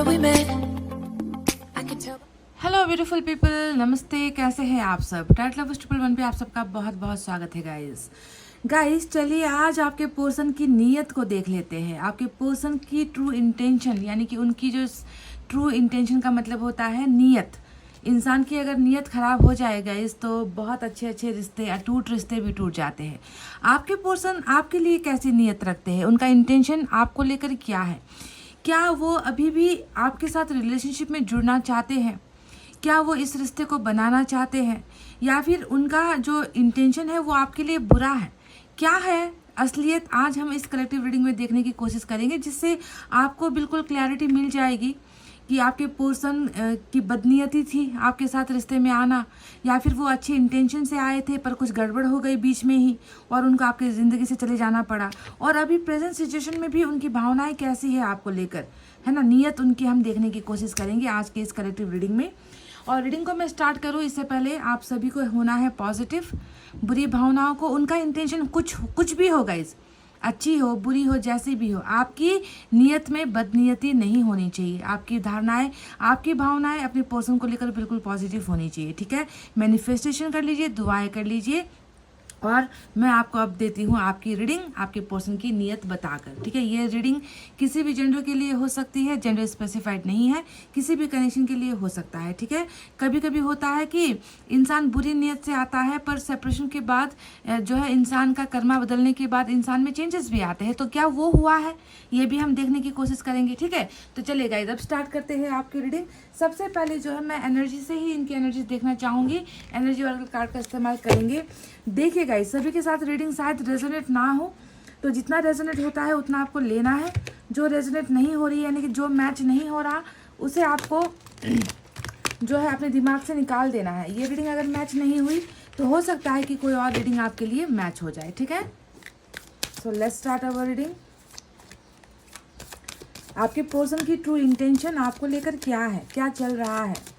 remember we met. I can tell. Hello beautiful people, नमस्ते। कैसे हैं आप सब? टाइट लवर्स 111 पे आप सबका बहुत बहुत स्वागत है गाइस। चलिए आज आपके पर्सन की नीयत को देख लेते हैं। आपके पर्सन की ट्रू इंटेंशन, यानी कि उनकी जो ट्रू इंटेंशन का मतलब होता है नीयत। इंसान की अगर नीयत खराब हो जाए गाइस तो बहुत अच्छे अच्छे रिश्ते, अटूट रिश्ते भी टूट जाते हैं। आपके पर्सन आपके लिए कैसी नीयत रखते हैं? उनका इंटेंशन आपको लेकर क्या है? क्या वो अभी भी आपके साथ रिलेशनशिप में जुड़ना चाहते हैं? क्या वो इस रिश्ते को बनाना चाहते हैं, या फिर उनका जो इंटेंशन है वो आपके लिए बुरा है? क्या है असलियत? आज हम इस कलेक्टिव रीडिंग में देखने की कोशिश करेंगे, जिससे आपको बिल्कुल क्लैरिटी मिल जाएगी कि आपके पर्सन की बदनीयती थी आपके साथ रिश्ते में आना, या फिर वो अच्छे इंटेंशन से आए थे पर कुछ गड़बड़ हो गई बीच में ही और उनको आपकी ज़िंदगी से चले जाना पड़ा। और अभी प्रेजेंट सिचुएशन में भी उनकी भावनाएं कैसी है आपको लेकर, है ना, नीयत उनकी हम देखने की कोशिश करेंगे आज के इस कलेक्टिव रीडिंग में। और रीडिंग को मैं स्टार्ट करूँ इससे पहले आप सभी को होना है पॉजिटिव। बुरी भावनाओं को, उनका इंटेंशन कुछ भी हो गाइस, अच्छी हो बुरी हो जैसी भी हो, आपकी नीयत में बदनीयती नहीं होनी चाहिए। आपकी धारणाएं, आपकी भावनाएं अपने पर्सन को लेकर बिल्कुल पॉजिटिव होनी चाहिए, ठीक है। मैनिफेस्टेशन कर लीजिए, दुआएं कर लीजिए, और मैं आपको अब देती हूँ आपकी रीडिंग आपके पर्सन की नीयत बताकर, ठीक है। ये रीडिंग किसी भी जेंडर के लिए हो सकती है, जेंडर स्पेसिफाइड नहीं है, किसी भी कनेक्शन के लिए हो सकता है, ठीक है। कभी कभी होता है कि इंसान बुरी नीयत से आता है, पर सेपरेशन के बाद जो है इंसान का कर्मा बदलने के बाद इंसान में चेंजेस भी आते हैं। तो क्या वो हुआ है, ये भी हम देखने की कोशिश करेंगे, ठीक है। तो चलिए गाइस, अब स्टार्ट करते हैं आपकी रीडिंग। सबसे पहले जो है मैं एनर्जी से ही इनकी एनर्जी देखना चाहूँगी, एनर्जी ऑरेकल कार्ड का इस्तेमाल करेंगे। देखिए गाइस, सभी के साथ रीडिंग शायद रेजोनेट ना हो, तो जितना रेजोनेट होता है उतना आपको लेना है। जो रेजोनेट नहीं हो रही, यानी कि जो मैच नहीं हो रहा, उसे आपको जो है अपने दिमाग से निकाल देना है। ये रीडिंग अगर मैच नहीं हुई तो हो सकता है कि कोई और रीडिंग आपके लिए मैच हो जाए, ठीक है। So let's start our reading. आपके पर्सन की ट्रू इंटेंशन आपको लेकर क्या है, क्या चल रहा है?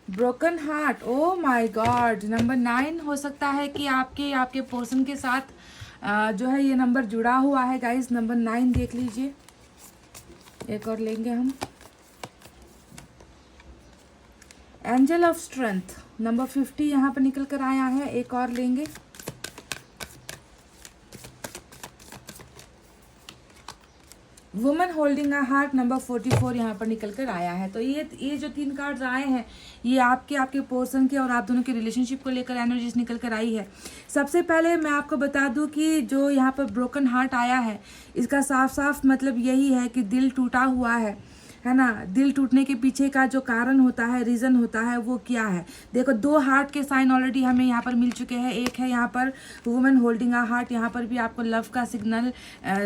Broken heart, O my God, number 9 हो सकता है कि आपके पर्सन के साथ जो है ये नंबर जुड़ा हुआ है गाइस। नंबर 9 देख लीजिए, एक और लेंगे हम। एंजल ऑफ स्ट्रेंथ नंबर 50 यहाँ पर निकल कर आया है, एक और लेंगे। Woman holding a heart number 44 यहाँ पर निकल कर आया है। तो ये जो 3 कार्ड्स आए हैं, ये आपके पर्सन के और आप दोनों के रिलेशनशिप को लेकर एनर्जीज निकल कर आई है। सबसे पहले मैं आपको बता दूं कि जो यहाँ पर ब्रोकन हार्ट आया है, इसका साफ साफ मतलब यही है कि दिल टूटा हुआ है ना। दिल टूटने के पीछे का जो कारण होता है, रीज़न होता है, वो क्या है? देखो, 2 हार्ट के साइन ऑलरेडी हमें यहाँ पर मिल चुके हैं। एक है यहाँ पर वुमेन होल्डिंग अ हार्ट, यहाँ पर भी आपको लव का सिग्नल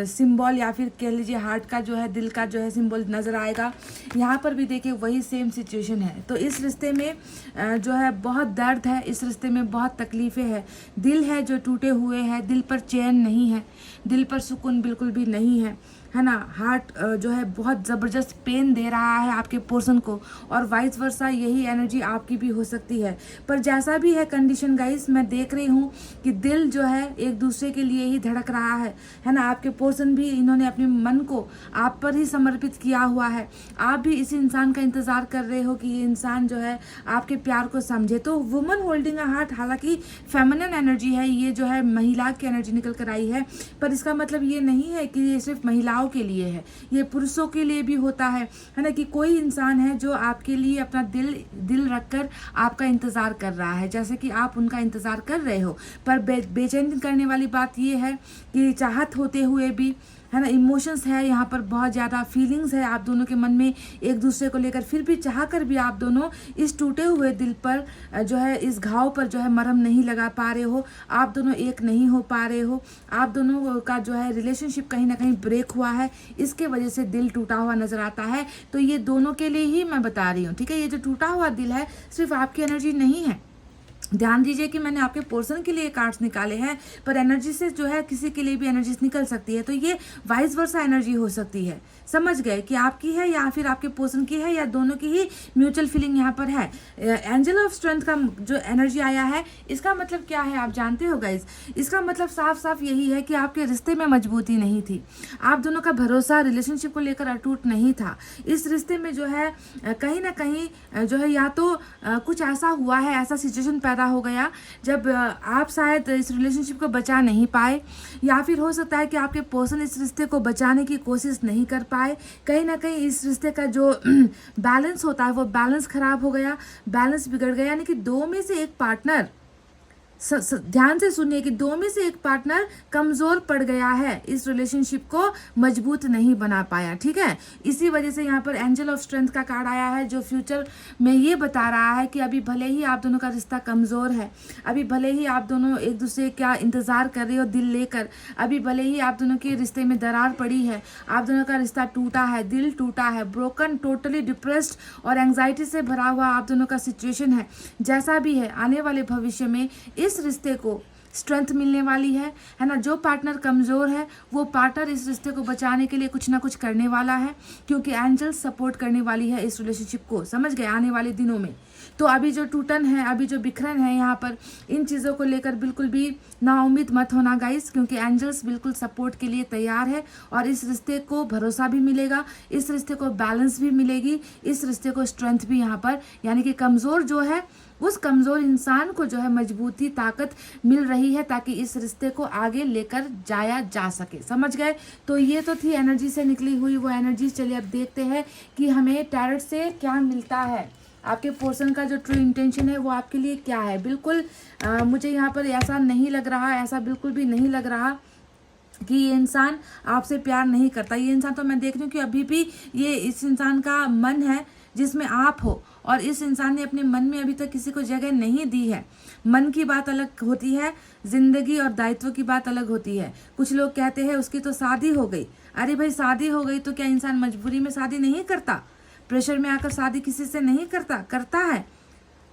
सिंबल, या फिर कह लीजिए हार्ट का जो है, दिल का जो है सिंबल नज़र आएगा। यहाँ पर भी देखिए वही सेम सिचुएशन है। तो इस रिश्ते में जो है बहुत दर्द है, इस रिश्ते में बहुत तकलीफ़ें हैं। दिल है जो टूटे हुए हैं, दिल पर चैन नहीं है, दिल पर सुकून बिल्कुल भी नहीं है ना। हार्ट जो है बहुत ज़बरदस्त पेन दे रहा है आपके पर्सन को, और वाइस वर्सा यही एनर्जी आपकी भी हो सकती है। पर जैसा भी है कंडीशन गाइस, मैं देख रही हूँ कि दिल जो है एक दूसरे के लिए ही धड़क रहा है ना। आपके पर्सन भी, इन्होंने अपने मन को आप पर ही समर्पित किया हुआ है। आप भी इस इंसान का इंतज़ार कर रहे हो कि ये इंसान जो है आपके प्यार को समझे। तो वुमन होल्डिंग अ हार्ट हालांकि फेमिनिन एनर्जी है, ये जो है महिला की एनर्जी निकल कर आई है, पर इसका मतलब ये नहीं है कि ये सिर्फ महिलाओं के लिए है, ये पुरुषों के लिए भी होता है ना। कि कोई इंसान है जो आपके लिए अपना दिल रखकर आपका इंतज़ार कर रहा है, जैसे कि आप उनका इंतज़ार कर रहे हो। पर बेचैन करने वाली बात ये है कि चाहत होते हुए भी, है ना, इमोशंस है यहाँ पर, बहुत ज़्यादा फीलिंग्स है आप दोनों के मन में एक दूसरे को लेकर, फिर भी चाह कर भी आप दोनों इस टूटे हुए दिल पर जो है, इस घाव पर जो है मरहम नहीं लगा पा रहे हो। आप दोनों एक नहीं हो पा रहे हो, आप दोनों का जो है रिलेशनशिप कहीं ना कहीं ब्रेक हुआ है, इसके वजह से दिल टूटा हुआ नज़र आता है। तो ये दोनों के लिए ही मैं बता रही हूँ, ठीक है। ये जो टूटा हुआ दिल है सिर्फ आपकी एनर्जी नहीं है, ध्यान दीजिए कि मैंने आपके पोर्शन के लिए कार्ड्स निकाले हैं, पर एनर्जी से जो है किसी के लिए भी एनर्जीज निकल सकती है, तो ये वाइस वर्सा एनर्जी हो सकती है। समझ गए कि आपकी है या फिर आपके पोर्शन की है, या दोनों की ही म्यूचुअल फीलिंग यहाँ पर है। एंजल ऑफ स्ट्रेंथ का जो एनर्जी आया है, इसका मतलब क्या है आप जानते हो गाइज? इसका मतलब साफ साफ यही है कि आपके रिश्ते में मजबूती नहीं थी, आप दोनों का भरोसा रिलेशनशिप को लेकर अटूट नहीं था। इस रिश्ते में जो है कहीं ना कहीं जो है या तो कुछ ऐसा हुआ है, ऐसा सिचुएशन पैदा हो गया जब आप शायद इस रिलेशनशिप को बचा नहीं पाए, या फिर हो सकता है कि आपके पर्सन इस रिश्ते को बचाने की कोशिश नहीं कर पाए। कहीं ना कहीं इस रिश्ते का जो बैलेंस होता है वो बैलेंस खराब हो गया, बैलेंस बिगड़ गया, यानी कि दो में से एक पार्टनर, ध्यान से सुनिए कि दो में से एक पार्टनर कमजोर पड़ गया है, इस रिलेशनशिप को मजबूत नहीं बना पाया। ठीक है, इसी वजह से यहाँ पर एंजल ऑफ स्ट्रेंथ का कार्ड आया है, जो फ्यूचर में ये बता रहा है कि अभी भले ही आप दोनों का रिश्ता कमजोर है, अभी भले ही आप दोनों एक दूसरे का इंतजार कर रहे हो दिल लेकर, अभी भले ही आप दोनों के रिश्ते में दरार पड़ी है, आप दोनों का रिश्ता टूटा है, दिल टूटा है, ब्रोकन, टोटली डिप्रेस्ड और एंग्जाइटी से भरा हुआ आप दोनों का सिचुएशन है, जैसा भी है आने वाले भविष्य में इस रिश्ते को स्ट्रेंथ मिलने वाली है ना। जो पार्टनर कमज़ोर है वो पार्टनर इस रिश्ते को बचाने के लिए कुछ ना कुछ करने वाला है, क्योंकि एंजल सपोर्ट करने वाली है इस रिलेशनशिप को, समझ गए, आने वाले दिनों में। तो अभी जो टूटन है, अभी जो बिखरन है यहाँ पर, इन चीज़ों को लेकर बिल्कुल भी नाउम्मीद मत होना गाइस, क्योंकि एंजल्स बिल्कुल सपोर्ट के लिए तैयार है और इस रिश्ते को भरोसा भी मिलेगा, इस रिश्ते को बैलेंस भी मिलेगी, इस रिश्ते को स्ट्रेंथ भी यहाँ पर, यानी कि कमज़ोर जो है उस कमज़ोर इंसान को जो है मजबूती, ताकत मिल रही है, ताकि इस रिश्ते को आगे लेकर जाया जा सके। समझ गए? तो ये तो थी एनर्जी से निकली हुई वो एनर्जी। चलिए अब देखते हैं कि हमें टैरोट से क्या मिलता है, आपके पर्सन का जो ट्रू इंटेंशन है वो आपके लिए क्या है। बिल्कुल मुझे यहाँ पर ऐसा नहीं लग रहा, ऐसा बिल्कुल भी नहीं लग रहा कि ये इंसान आपसे प्यार नहीं करता। ये इंसान तो मैं देख रही हूँ कि अभी भी ये इस इंसान का मन है जिसमें आप हो, और इस इंसान ने अपने मन में अभी तक किसी को जगह नहीं दी है। मन की बात अलग होती है, जिंदगी और दायित्व की बात अलग होती है। कुछ लोग कहते हैं उसकी तो शादी हो गई। अरे भाई, शादी हो गई तो क्या इंसान मजबूरी में शादी नहीं करता? प्रेशर में आकर शादी किसी से नहीं करता है।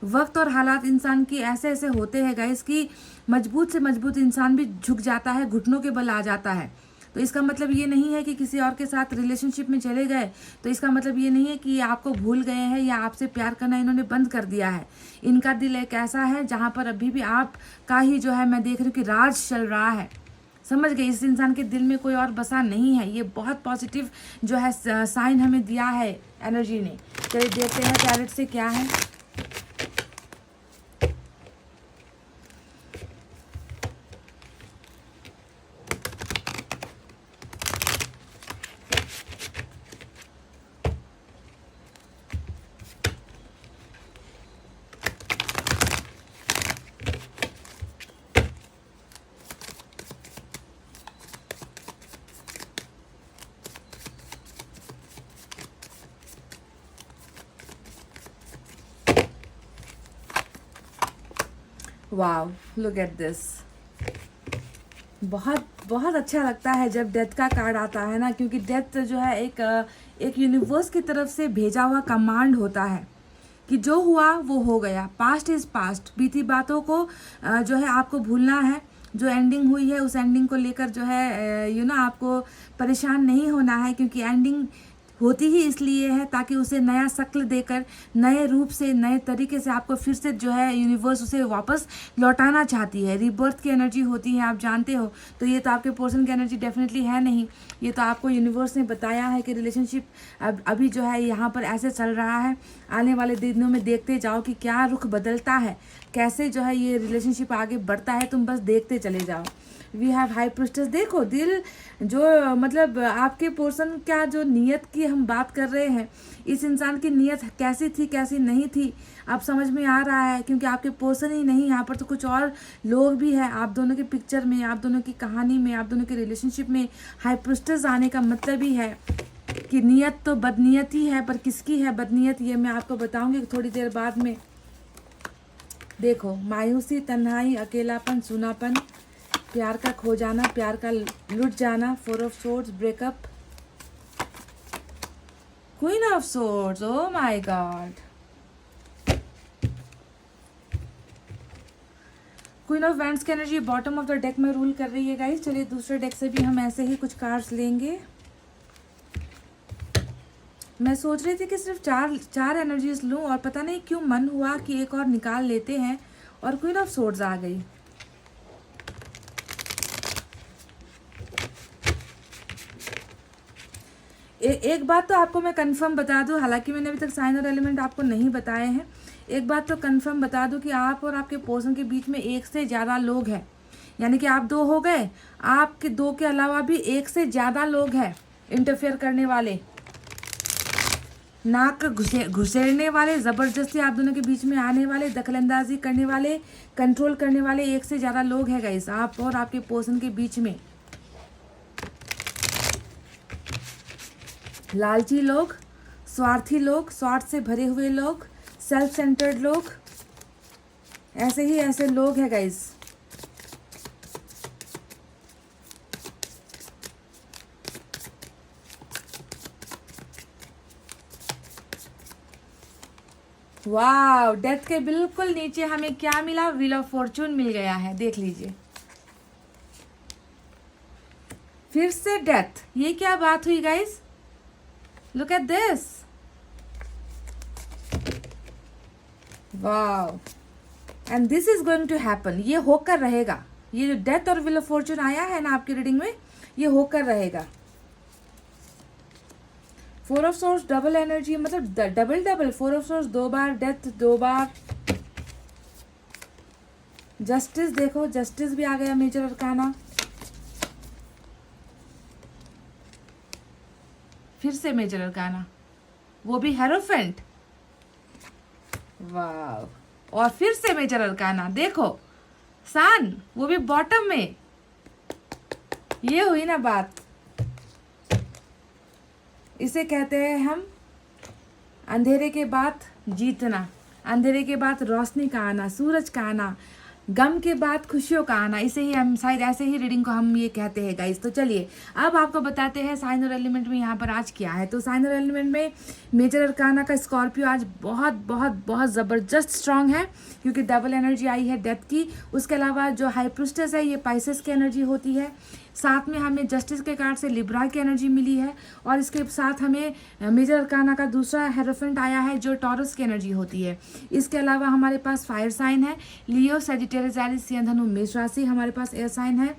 वक्त और हालात इंसान की ऐसे ऐसे होते हैं गाइस कि मजबूत से मजबूत इंसान भी झुक जाता है, घुटनों के बल आ जाता है। तो इसका मतलब ये नहीं है कि किसी और के साथ रिलेशनशिप में चले गए, तो इसका मतलब ये नहीं है कि ये आपको भूल गए हैं या आपसे प्यार करना इन्होंने बंद कर दिया है। इनका दिल एक ऐसा है जहाँ पर अभी भी आपका ही जो है मैं देख रही हूँ कि राज चल रहा है। समझ गए? इस इंसान के दिल में कोई और बसा नहीं है। ये बहुत पॉजिटिव जो है साइन हमें दिया है एनर्जी ने। चलिए देखते हैं टैरोट से क्या है। वाव, लुक एट दिस। बहुत बहुत अच्छा लगता है जब डेथ का कार्ड आता है ना, क्योंकि डेथ जो है एक यूनिवर्स की तरफ से भेजा हुआ कमांड होता है कि जो हुआ वो हो गया, पास्ट इज़ पास्ट। बीती बातों को जो है आपको भूलना है। जो एंडिंग हुई है उस एंडिंग को लेकर जो है आपको परेशान नहीं होना है, क्योंकि एंडिंग होती ही इसलिए है ताकि उसे नया शक्ल देकर, नए रूप से, नए तरीके से आपको फिर से जो है यूनिवर्स उसे वापस लौटाना चाहती है। रीबर्थ की एनर्जी होती है, आप जानते हो। तो ये तो आपके पर्सन की एनर्जी डेफिनेटली है नहीं, ये तो आपको यूनिवर्स ने बताया है कि रिलेशनशिप अभी जो है यहाँ पर ऐसे चल रहा है। आने वाले दिनों में देखते जाओ कि क्या रुख बदलता है, कैसे जो है ये रिलेशनशिप आगे बढ़ता है, तुम बस देखते चले जाओ। We have high priestess. देखो दिल जो मतलब आपके पर्सन क्या जो नीयत की हम बात कर रहे हैं, इस इंसान की नीयत कैसी थी कैसी नहीं थी अब समझ में आ रहा है, क्योंकि आपके पर्सन ही नहीं, यहाँ पर तो कुछ और लोग भी हैं आप दोनों के पिक्चर में, आप दोनों की कहानी में, आप दोनों के रिलेशनशिप में। हाई प्रिस्टेस आने का मतलब ही है कि नीयत तो बदनीयत ही है, पर किसकी है बदनीयत ये मैं आपको बताऊंगी थोड़ी देर बाद में। देखो, मायूसी, तन्हाई, अकेलापन, सूनापन, प्यार का खो जाना, प्यार का लुट जाना, 4 of swords, breakup, queen of swords, oh my God. Queen of wands की energy bottom of the deck में रूल कर रही है गाइस। चलिए दूसरे डेक से भी हम ऐसे ही कुछ कार्ड्स लेंगे। मैं सोच रही थी कि सिर्फ चार एनर्जीज लूं और पता नहीं क्यों मन हुआ कि एक और निकाल लेते हैं और क्वीन ऑफ सोर्ड्स आ गई। एक बात तो आपको मैं कंफर्म बता दूं, हालांकि मैंने अभी तक साइन और एलिमेंट आपको नहीं बताए हैं। एक बात तो कंफर्म बता दूं कि आप और आपके पर्सन के बीच में एक से ज़्यादा लोग हैं, यानी कि आप 2 हो गए, आपके 2 के अलावा भी एक से ज़्यादा लोग हैं इंटरफेयर करने वाले, नाक घुसेड़ने वाले, ज़बरदस्ती आप दोनों के बीच में आने वाले, दखलंदाजी करने वाले, कंट्रोल करने वाले एक से ज़्यादा लोग हैं गाइस आप और आपके पर्सन के बीच में। लालची लोग, स्वार्थी लोग, स्वार्थ से भरे हुए लोग, सेल्फ सेंटर्ड लोग, ऐसे लोग हैं गाइस। वाव, डेथ के बिल्कुल नीचे हमें क्या मिला? व्हील ऑफ फॉर्चून मिल गया है, देख लीजिए। फिर से डेथ, ये क्या बात हुई guys? Look at this, wow, and this is going to happen. ये होकर रहेगा, ये जो डेथ और व्हील ऑफ फॉर्चून आया है ना आपकी रीडिंग में, ये होकर रहेगा। 4 ऑफ सोर्स डबल एनर्जी, मतलब double 4 of source 2 bar, death 2 bar, justice देखो, जस्टिस भी आ गया मेजर अरकाना। फिर से मेजर अरकाना, वो भी हेरोफेंट, वाव, और फिर से मेजर अरकाना देखो, सन, वो भी बॉटम में। ये हुई ना बात, इसे कहते हैं हम अंधेरे के बाद जीतना, अंधेरे के बाद रोशनी का आना, सूरज का आना, गम के बाद खुशियों का आना। इसे ही हम शायद ऐसे ही रीडिंग को हम ये कहते हैं गाइस। तो चलिए अब आपको बताते हैं साइन और एलिमेंट में यहाँ पर आज क्या है। तो साइन और एलिमेंट में मेजर अरकाना का स्कॉर्पियो आज बहुत बहुत बहुत ज़बरदस्त स्ट्रांग है, क्योंकि डबल एनर्जी आई है डेथ की। उसके अलावा जो हाई प्रिस्टेस है, ये पाइसेस की एनर्जी होती है। साथ में हमें जस्टिस के कार्ड से लिब्रा की एनर्जी मिली है, और इसके साथ हमें मेजर अरकाना का दूसरा हेरोफेंट आया है जो टॉरस की एनर्जी होती है। इसके अलावा हमारे पास फायर साइन है, लियो, सजिटेरियस, एरिस, सिंह, धनु, मेष राशि। हमारे पास एयर साइन है,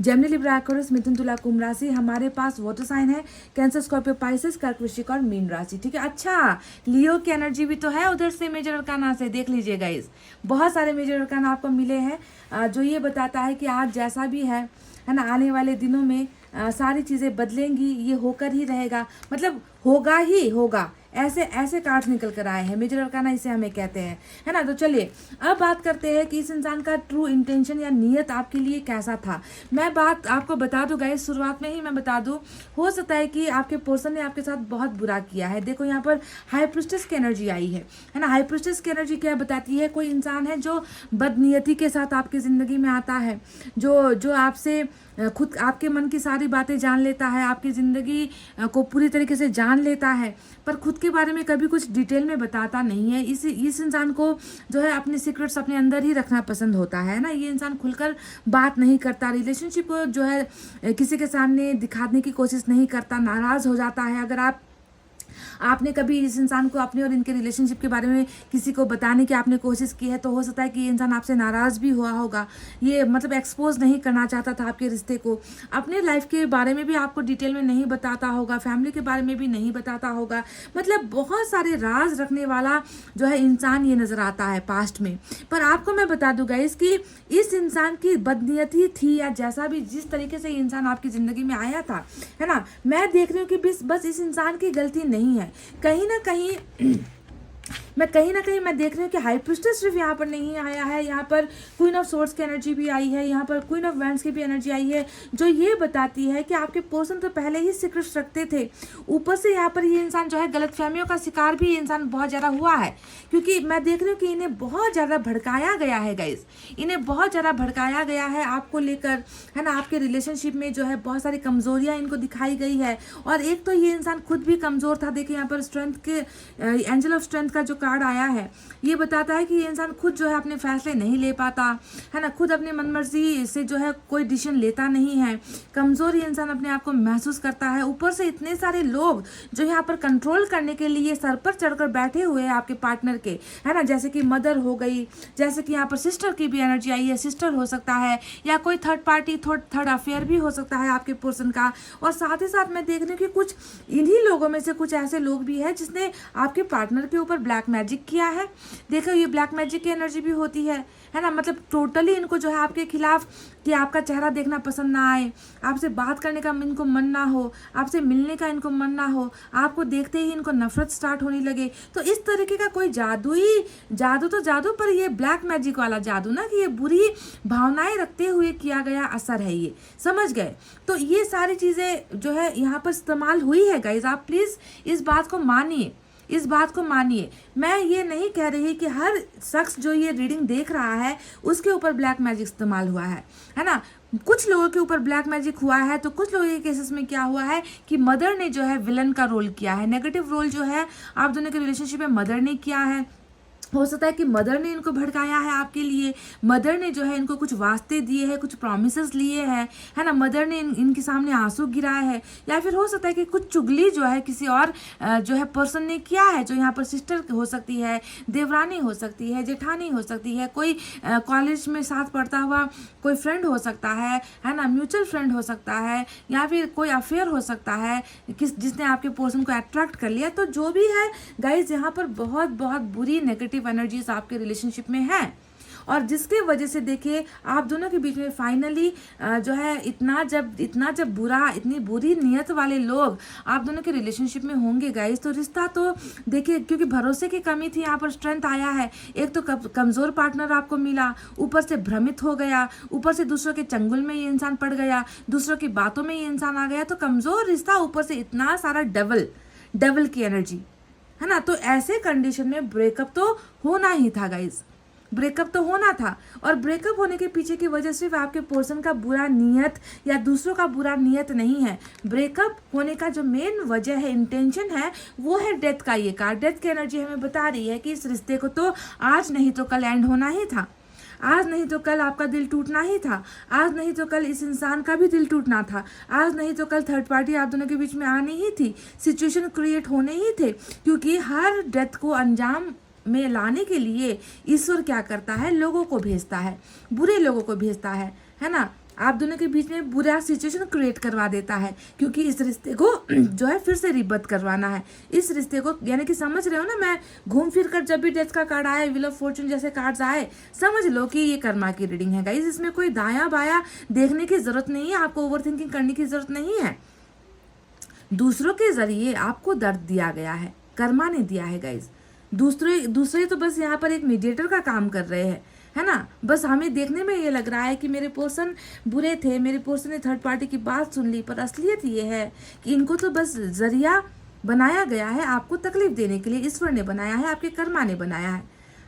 जेमिनी, लिब्रा, एक्वेरियस, मिथुन, तुला, कुंभ राशि। हमारे पास वाटर साइन है, कैंसर, स्कॉर्पियो, पाइसेस, कर्क, वृश्चिक और मीन राशि। ठीक है, अच्छा लियो की एनर्जी भी तो है उधर से मेजर अरकाना से, देख लीजिए गाइस। बहुत सारे मेजर अरकाना आपको मिले हैं जो ये बताता है कि आज जैसा भी है ना, आने वाले दिनों में सारी चीज़ें बदलेंगी, ये होकर ही रहेगा, मतलब होगा ही होगा। ऐसे कार्ड्स निकल कर आए हैं, मेजर अरकाना इसे हमें कहते हैं, है ना। तो चलिए अब बात करते हैं कि इस इंसान का ट्रू इंटेंशन या नीयत आपके लिए कैसा था। मैं बात आपको बता दूं गाइस, शुरुआत में ही मैं बता दूं, हो सकता है कि आपके पर्सन ने आपके साथ बहुत बुरा किया है। देखो यहाँ पर हाई प्रिस्टेस की एनर्जी आई है ना। हाई प्रिस्टेस की एनर्जी क्या बताती है? कोई इंसान है जो बदनीयती के साथ आपकी ज़िंदगी में आता है, जो आपसे खुद आपके मन की सारी बातें जान लेता है, आपकी ज़िंदगी को पूरी तरीके से जान लेता है, पर खुद के बारे में कभी कुछ डिटेल में बताता नहीं है। इस इंसान को जो है अपने सीक्रेट्स अपने अंदर ही रखना पसंद होता है ना। ये इंसान खुलकर बात नहीं करता, रिलेशनशिप को जो है किसी के सामने दिखाने की कोशिश नहीं करता, नाराज़ हो जाता है। अगर आपने कभी इस इंसान को अपने और इनके रिलेशनशिप के बारे में किसी को बताने की आपने कोशिश की है, तो हो सकता है कि ये इंसान आपसे नाराज़ भी हुआ होगा। ये मतलब एक्सपोज नहीं करना चाहता था आपके रिश्ते को, अपने लाइफ के बारे में भी आपको डिटेल में नहीं बताता होगा, फैमिली के बारे में भी नहीं बताता होगा, मतलब बहुत सारे राज रखने वाला जो है इंसान ये नज़र आता है पास्ट में। पर आपको मैं बता दूँ गाइस कि इस इंसान की बदनीयती थी, या जैसा भी जिस तरीके से ये इंसान आपकी ज़िंदगी में आया था, है ना, मैं देख रही हूँ कि बस इस इंसान की गलती नहीं है। कहीं ना कहीं मैं देख रही हूँ कि हाई प्रिस्टेस सिर्फ यहाँ पर नहीं आया है, यहाँ पर क्वीन ऑफ सोर्ड्स की एनर्जी भी आई है, यहाँ पर क्वीन ऑफ वैंड्स की भी एनर्जी आई है, जो ये बताती है कि आपके पर्सन तो पहले ही सीक्रेट्स रखते थे। ऊपर से यहाँ पर ये इंसान जो है गलतफहमियों का शिकार भी ये इंसान बहुत ज़्यादा हुआ है, क्योंकि मैं देख रही हूँ कि इन्हें बहुत ज़्यादा भड़काया गया है गाइस, इन्हें बहुत ज़्यादा भड़काया गया है आपको लेकर, है ना। आपके रिलेशनशिप में जो है बहुत सारी कमज़ोरियाँ इनको दिखाई गई है, और एक तो ये इंसान खुद भी कमज़ोर था। देखिए यहाँ पर स्ट्रेंथ के एंजल ऑफ स्ट्रेंथ का जो कार्ड आया है ये बताता है कि ये इंसान खुद जो है अपने फैसले नहीं ले पाता है ना, खुद अपनी मनमर्जी से जो है कोई डिसीजन लेता नहीं है, कमज़ोर ये इंसान अपने आप को महसूस करता है। ऊपर से इतने सारे लोग जो यहाँ पर कंट्रोल करने के लिए सर पर चढ़कर बैठे हुए हैं आपके पार्टनर के, है ना, जैसे कि मदर हो गई, जैसे कि यहाँ पर सिस्टर की भी एनर्जी आई है, सिस्टर हो सकता है या कोई थर्ड पार्टी थर्ड अफेयर भी हो सकता है आपके पर्सन का। और साथ ही साथ मैं देख रही हूँ कि कुछ इन्हीं लोगों में से कुछ ऐसे लोग भी हैं जिसने आपके पार्टनर के ऊपर ब्लैक मैजिक किया है। देखो ये ब्लैक मैजिक की एनर्जी भी होती है ना, मतलब टोटली इनको जो है आपके खिलाफ कि आपका चेहरा देखना पसंद ना आए, आपसे बात करने का इनको मन ना हो, आपसे मिलने का इनको मन ना हो, आपको देखते ही इनको नफरत स्टार्ट होने लगे। तो इस तरीके का कोई जादू तो जादू, पर ये ब्लैक मैजिक वाला जादू ना कि ये बुरी भावनाएं रखते हुए किया गया असर है, ये समझ गए। तो ये सारी चीज़ें जो है यहाँ पर इस्तेमाल हुई है गाइज, आप प्लीज़ इस बात को मानिए, इस बात को मानिए। मैं ये नहीं कह रही कि हर शख्स जो ये रीडिंग देख रहा है उसके ऊपर ब्लैक मैजिक इस्तेमाल हुआ है ना। कुछ लोगों के ऊपर ब्लैक मैजिक हुआ है, तो कुछ लोगों के केसेस में क्या हुआ है कि मदर ने जो है विलन का रोल किया है, नेगेटिव रोल जो है आप दोनों के रिलेशनशिप में मदर ने किया है। हो सकता है कि मदर ने इनको भड़काया है आपके लिए, मदर ने जो है इनको कुछ वास्ते दिए हैं, कुछ प्रॉमिसेस लिए हैं, है ना, मदर ने इनके सामने आंसू गिराए हैं, या फिर हो सकता है कि कुछ चुगली जो है किसी और जो है पर्सन ने किया है, जो यहाँ पर सिस्टर हो सकती है, देवरानी हो सकती है, जेठानी हो सकती है, कोई कॉलेज में साथ पढ़ता हुआ कोई फ्रेंड हो सकता है ना, म्यूचुअल फ्रेंड हो सकता है, या फिर कोई अफेयर हो सकता है जिसने आपके पर्सन को अट्रैक्ट कर लिया। तो जो भी है गाइज यहाँ पर बहुत बहुत बुरी नेगेटिव एनर्जीज आपके रिलेशनशिप में है, और जिसके वजह से देखिए आप दोनों के बीच में फाइनली जो है इतनी बुरी नियत वाले लोग आप दोनों के रिलेशनशिप में होंगे गाइस, तो रिश्ता तो देखिए क्योंकि भरोसे की कमी थी, यहाँ पर स्ट्रेंथ आया है। एक तो कमज़ोर पार्टनर आपको मिला, ऊपर से भ्रमित हो गया, ऊपर से दूसरों के चंगुल में ये इंसान पड़ गया, दूसरों की बातों में ये इंसान आ गया, तो कमज़ोर रिश्ता, ऊपर से इतना सारा डबल की एनर्जी, है ना। तो ऐसे कंडीशन में ब्रेकअप तो होना ही था गाइज, ब्रेकअप तो होना था। और ब्रेकअप होने के पीछे की वजह सिर्फ आपके पर्सन का बुरा नियत या दूसरों का बुरा नियत नहीं है। ब्रेकअप होने का जो मेन वजह है, इंटेंशन है, वो है डेथ का। ये कार्ड डेथ की एनर्जी हमें बता रही है कि इस रिश्ते को तो आज नहीं तो कल एंड होना ही था, आज नहीं तो कल आपका दिल टूटना ही था, आज नहीं तो कल इस इंसान का भी दिल टूटना था, आज नहीं तो कल थर्ड पार्टी आप दोनों के बीच में आनी ही थी, सिचुएशन क्रिएट होने ही थे। क्योंकि हर डेथ को अंजाम में लाने के लिए ईश्वर क्या करता है, लोगों को भेजता है, बुरे लोगों को भेजता है ना। आप दोनों के बीच में बुरा सिचुएशन क्रिएट करवा देता है, क्योंकि इस रिश्ते को जो है फिर से रिबर्थ करवाना है। इस रिश्ते को यानी कि समझ रहे हो ना, मैं घूम फिर कर जब भी डेथ का कार्ड आए, व्हील ऑफ फॉर्चून जैसे कार्ड्स आए, समझ लो कि ये कर्मा की रीडिंग है गाइस। इसमें कोई दायां बायां देखने की जरूरत नहीं है, आपको ओवर थिंकिंग करने की जरूरत नहीं है। दूसरों के जरिए आपको दर्द दिया गया है, कर्मा ने दिया है गाइस। दूसरे तो बस यहाँ पर एक मीडिएटर का काम कर रहे हैं, है ना। बस हमें देखने में ये लग रहा है कि मेरे पर्सन बुरे थे, मेरे पर्सन ने थर्ड पार्टी की बात सुन ली, पर असलियत ये है कि इनको तो बस जरिया बनाया गया है, आपको तकलीफ देने के लिए ईश्वर ने बनाया है, आपके कर्मा ने बनाया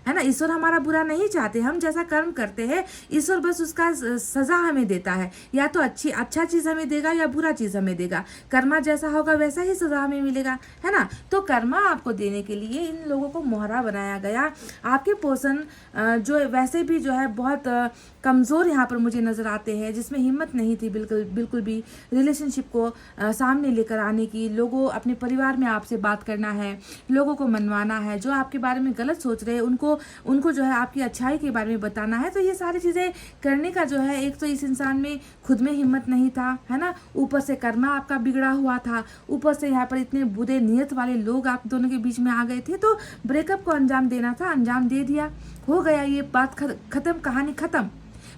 है ना। ईश्वर हमारा बुरा नहीं चाहते, हम जैसा कर्म करते हैं ईश्वर बस उसका सजा हमें देता है, या तो अच्छा चीज़ हमें देगा या बुरा चीज़ हमें देगा। कर्मा जैसा होगा वैसा ही सजा हमें मिलेगा, है ना। तो कर्मा आपको देने के लिए इन लोगों को मोहरा बनाया गया। आपके पर्सन जो वैसे भी जो है बहुत कमज़ोर यहाँ पर मुझे नज़र आते हैं, जिसमें हिम्मत नहीं थी बिल्कुल भी रिलेशनशिप को सामने लेकर आने की। लोगों अपने परिवार में आपसे बात करना है, लोगों को मनवाना है, जो आपके बारे में गलत सोच रहे हैं उनको जो है आपकी अच्छाई के बारे में बताना है। तो ये सारी चीज़ें करने का जो है, एक तो इस इंसान में खुद में हिम्मत नहीं था, है ना, ऊपर से कर्मा आपका बिगड़ा हुआ था, ऊपर से यहाँ पर इतने बुरे नियत वाले लोग आप दोनों के बीच में आ गए थे। तो ब्रेकअप को अंजाम देना था, अंजाम दे दिया, हो गया, ये बात खत्म, कहानी खत्म।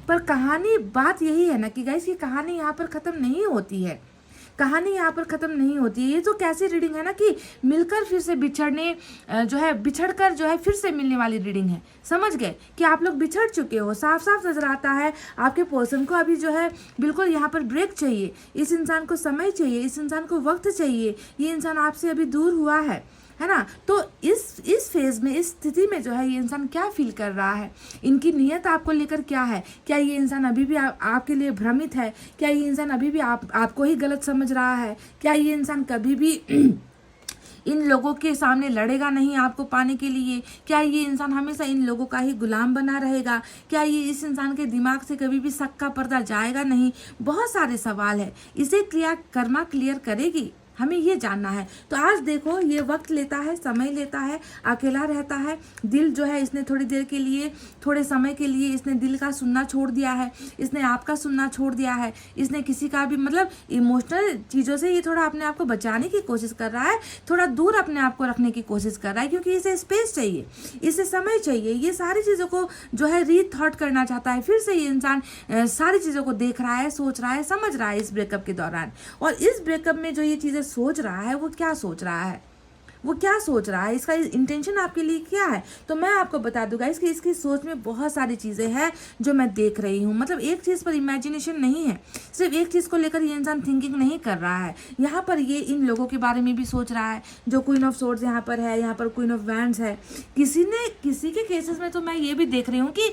पर कहानी बात यही है ना कि गाइस ये कहानी यहाँ पर ख़त्म नहीं होती है, कहानी यहाँ पर ख़त्म नहीं होती है। ये तो कैसी रीडिंग है ना कि मिलकर फिर से बिछड़कर जो है फिर से मिलने वाली रीडिंग है। समझ गए कि आप लोग बिछड़ चुके हो, साफ साफ नज़र आता है आपके पर्सन को अभी जो है बिल्कुल यहाँ पर ब्रेक चाहिए, इस इंसान को समय चाहिए, इस इंसान को वक्त चाहिए, ये इंसान आपसे अभी दूर हुआ है ना। तो इस फेज में, इस स्थिति में जो है ये इंसान क्या फील कर रहा है, इनकी नीयत आपको लेकर क्या है, क्या ये इंसान अभी भी आपके लिए भ्रमित है, क्या ये इंसान अभी भी आपको ही गलत समझ रहा है, क्या ये इंसान कभी भी इन लोगों के सामने लड़ेगा नहीं आपको पाने के लिए? क्या ये इंसान हमेशा इन लोगों का ही गुलाम बना रहेगा? क्या ये इस इंसान के दिमाग से कभी भी शक का पर्दा जाएगा नहीं? बहुत सारे सवाल है। इसे कर्मा क्लियर करेगी, हमें ये जानना है। तो आज देखो, ये वक्त लेता है, समय लेता है, अकेला रहता है। दिल जो है इसने थोड़ी देर के लिए, थोड़े समय के लिए इसने दिल का सुनना छोड़ दिया है, इसने आपका सुनना छोड़ दिया है, इसने किसी का भी मतलब इमोशनल चीज़ों से ये थोड़ा अपने आप को बचाने की कोशिश कर रहा है, थोड़ा दूर अपने आप को रखने की कोशिश कर रहा है, क्योंकि इसे स्पेस चाहिए, इसे समय चाहिए। ये सारी चीज़ों को जो है रीथॉट करना चाहता है। फिर से ये इंसान सारी चीज़ों को देख रहा है, सोच रहा है, समझ रहा है इस ब्रेकअप के दौरान। और इस ब्रेकअप में जो ये चीज़ें सोच रहा है, वो क्या सोच रहा है, वो क्या सोच रहा है, इसका इंटेंशन आपके लिए क्या है? तो मैं आपको बता दूंगा, इसकी सोच में बहुत सारी चीज़ें हैं जो मैं देख रही हूँ। मतलब एक चीज़ पर इमेजिनेशन नहीं है, सिर्फ एक चीज़ को लेकर ये इंसान थिंकिंग नहीं कर रहा है। यहाँ पर ये इन लोगों के बारे में भी सोच रहा है जो क्वीन ऑफ सोर्ड्स यहाँ पर है, यहाँ पर क्वीन ऑफ वैंड्स है। किसी के केसेस में तो मैं ये भी देख रही हूँ कि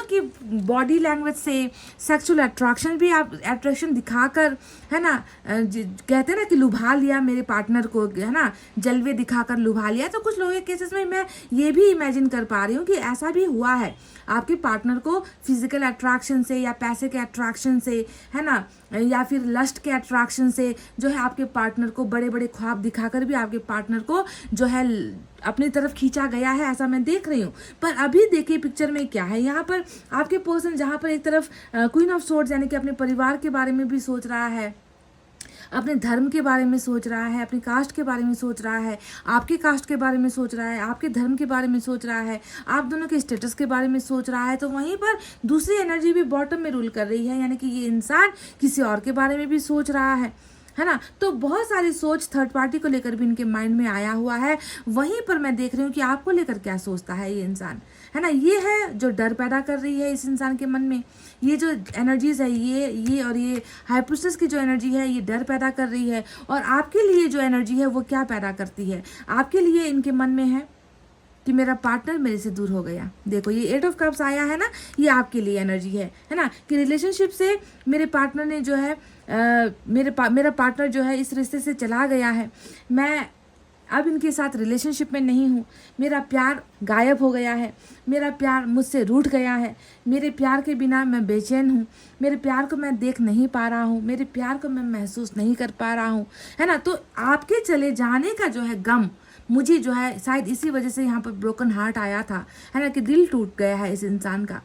कि बॉडी लैंग्वेज से सेक्सुअल अट्रैक्शन भी आप अट्रैक्शन दिखाकर, है ना, कहते हैं ना कि लुभा लिया मेरे पार्टनर को, है ना, जलवे दिखाकर लुभा लिया। तो कुछ लोगों के केसेस में मैं ये भी इमेजिन कर पा रही हूँ कि ऐसा भी हुआ है, आपके पार्टनर को फिजिकल अट्रैक्शन से या पैसे के अट्रैक्शन से, है ना, या फिर लस्ट के अट्रैक्शन से जो है आपके पार्टनर को बड़े बड़े ख्वाब दिखाकर भी आपके पार्टनर को जो है अपनी तरफ खींचा गया है, ऐसा मैं देख रही हूँ। पर अभी देखिए पिक्चर में क्या है। यहाँ पर आपके पर्सन जहाँ पर एक तरफ क्वीन ऑफ सोर्ड्स यानी कि अपने परिवार के बारे में भी सोच रहा है, अपने धर्म के बारे में सोच रहा है, अपनी कास्ट के बारे में सोच रहा है, आपके कास्ट के बारे में सोच रहा है, आपके धर्म के बारे में सोच रहा है, आप दोनों के स्टेटस के बारे में सोच रहा है। तो वहीं पर दूसरी एनर्जी भी बॉटम में रूल कर रही है, यानी कि ये इंसान किसी और के बारे में भी सोच रहा है ना। तो बहुत सारी सोच थर्ड पार्टी को लेकर भी इनके माइंड में आया हुआ है। वहीं पर मैं देख रही हूँ कि आपको लेकर क्या सोचता है ये इंसान, है ना। ये है जो डर पैदा कर रही है इस इंसान के मन में। ये जो एनर्जीज है, ये और ये हाई प्रिस्टेस की जो एनर्जी है, ये डर पैदा कर रही है। और आपके लिए जो एनर्जी है वो क्या पैदा करती है, आपके लिए इनके मन में है कि मेरा पार्टनर मेरे से दूर हो गया। देखो ये 8 ऑफ कप्स आया है ना, ये आपके लिए एनर्जी है ना, कि रिलेशनशिप से मेरे पार्टनर ने जो है मेरा पार्टनर जो है इस रिश्ते से चला गया है, मैं अब इनके साथ रिलेशनशिप में नहीं हूँ, मेरा प्यार गायब हो गया है, मेरा प्यार मुझसे रूठ गया है, मेरे प्यार के बिना मैं बेचैन हूँ, मेरे प्यार को मैं देख नहीं पा रहा हूँ, मेरे प्यार को मैं महसूस नहीं कर पा रहा हूँ, है ना। तो आपके चले जाने का जो है गम मुझे जो है शायद इसी वजह से यहाँ पर ब्रोकन हार्ट आया था, है ना, कि दिल टूट गया है इस इंसान का,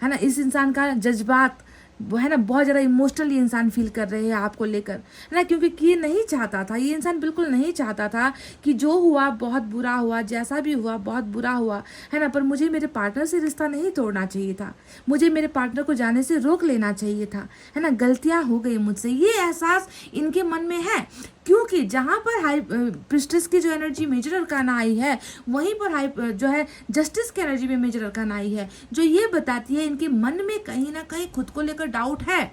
है ना। इस इंसान का जज्बात वो है ना, बहुत ज़्यादा इमोशनली इंसान फील कर रहे हैं आपको लेकर, है ना, क्योंकि ये नहीं चाहता था, ये इंसान बिल्कुल नहीं चाहता था कि जो हुआ बहुत बुरा हुआ, जैसा भी हुआ बहुत बुरा हुआ, है ना। पर मुझे मेरे पार्टनर से रिश्ता नहीं तोड़ना चाहिए था, मुझे मेरे पार्टनर को जाने से रोक लेना चाहिए था, है ना। गलतियाँ हो गई मुझसे, ये एहसास इनके मन में है। क्योंकि जहाँ पर हाई प्रिस्टेस की जो एनर्जी मेजर अरकाना आई है, वहीं पर हाई जो है जस्टिस की एनर्जी में मेजर अरकाना आई है, जो ये बताती है इनके मन में कहीं ना कहीं खुद को लेकर डाउट है।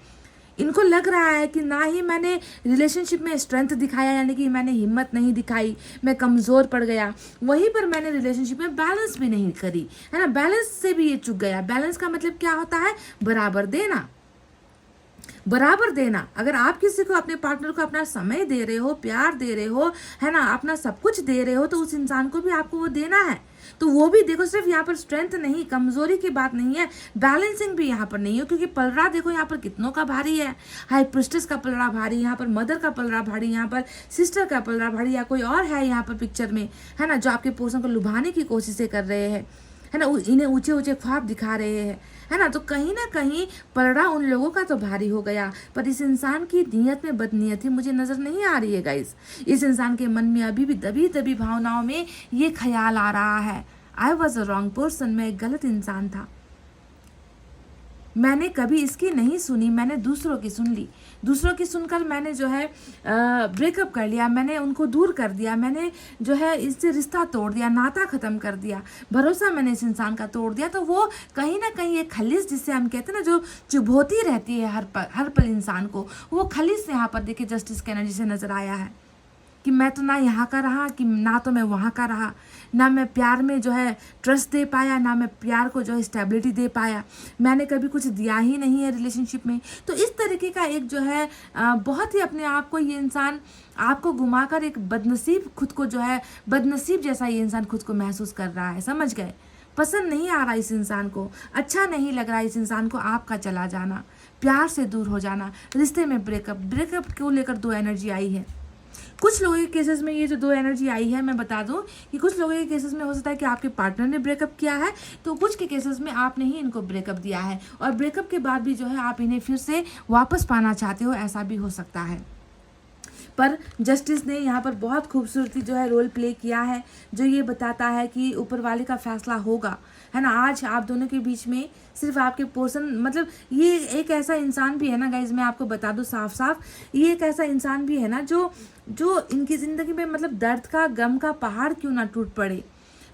इनको लग रहा है कि ना ही मैंने रिलेशनशिप में स्ट्रेंथ दिखाया, यानी कि मैंने हिम्मत नहीं दिखाई, मैं कमज़ोर पड़ गया। वहीं पर मैंने रिलेशनशिप में बैलेंस भी नहीं करी, है ना, बैलेंस से भी ये चूक गया। बैलेंस का मतलब क्या होता है, बराबर देना, बराबर देना। अगर आप किसी को, अपने पार्टनर को अपना समय दे रहे हो, प्यार दे रहे हो, है ना, अपना सब कुछ दे रहे हो, तो उस इंसान को भी आपको वो देना है। तो वो भी देखो, सिर्फ यहाँ पर स्ट्रेंथ नहीं, कमजोरी की बात नहीं है, बैलेंसिंग भी यहाँ पर नहीं है। क्योंकि पलड़ा देखो यहाँ पर कितनों का भारी है, हाई प्रिस्टेस का पलड़ा भारी, यहाँ पर मदर का पलड़ा भारी, यहाँ पर सिस्टर का पलड़ा भारी, या कोई और है यहाँ पर पिक्चर में, है ना, जो आपके पर्सन को लुभाने की कोशिशें कर रहे हैं, है ना, इन्हें ऊंचे ऊंचे ख्वाब दिखा रहे हैं, है ना। तो कहीं ना कहीं पलड़ा उन लोगों का तो भारी हो गया, पर इस इंसान की नीयत में बदनीयती मुझे नज़र नहीं आ रही है गाइस। इस इंसान के मन में अभी भी दबी भावनाओं में ये ख्याल आ रहा है, I was a wrong person, मैं एक गलत इंसान था, मैंने कभी इसकी नहीं सुनी, मैंने दूसरों की सुन ली, दूसरों की सुनकर मैंने जो है ब्रेकअप कर लिया, मैंने उनको दूर कर दिया, मैंने जो है इससे रिश्ता तोड़ दिया, नाता ख़त्म कर दिया, भरोसा मैंने इस इंसान का तोड़ दिया। तो वो कहीं ना कहीं एक खलिश, जिससे हम कहते हैं ना, जो चुभोती रहती है हर पल इंसान को, वो खलिश यहाँ पर देखिए जस्टिस की एनर्जी से नज़र आया है। कि मैं तो ना यहाँ का रहा, कि ना तो मैं वहाँ का रहा, ना मैं प्यार में जो है ट्रस्ट दे पाया, ना मैं प्यार को जो है स्टेबिलिटी दे पाया, मैंने कभी कुछ दिया ही नहीं है रिलेशनशिप में। तो इस तरीके का एक जो है बहुत ही अपने आप को ये इंसान आपको घुमाकर एक बदनसीब खुद को जो है बदनसीब जैसा ये इंसान खुद को महसूस कर रहा है। समझ गए? पसंद नहीं आ रहा इस इंसान को, अच्छा नहीं लग रहा इस इंसान को आपका चला जाना, प्यार से दूर हो जाना, रिश्ते में ब्रेकअप को लेकर दो एनर्जी आई है। कुछ लोगों के केसेस में ये जो दो एनर्जी आई है, मैं बता दूं कि कुछ लोगों के केसेस में हो सकता है कि आपके पार्टनर ने ब्रेकअप किया है, तो कुछ के केसेस में आपने ही इनको ब्रेकअप दिया है और ब्रेकअप के बाद भी जो है आप इन्हें फिर से वापस पाना चाहते हो, ऐसा भी हो सकता है। पर जस्टिस ने यहाँ पर बहुत खूबसूरती जो है रोल प्ले किया है, जो ये बताता है कि ऊपर वाले का फैसला होगा, है ना। आज आप दोनों के बीच में सिर्फ आपके पोर्शन, मतलब ये एक ऐसा इंसान भी है ना गाइज, मैं आपको बता दूं साफ साफ, ये एक ऐसा इंसान भी है ना जो इनकी ज़िंदगी में मतलब दर्द का गम का पहाड़ क्यों ना टूट पड़े,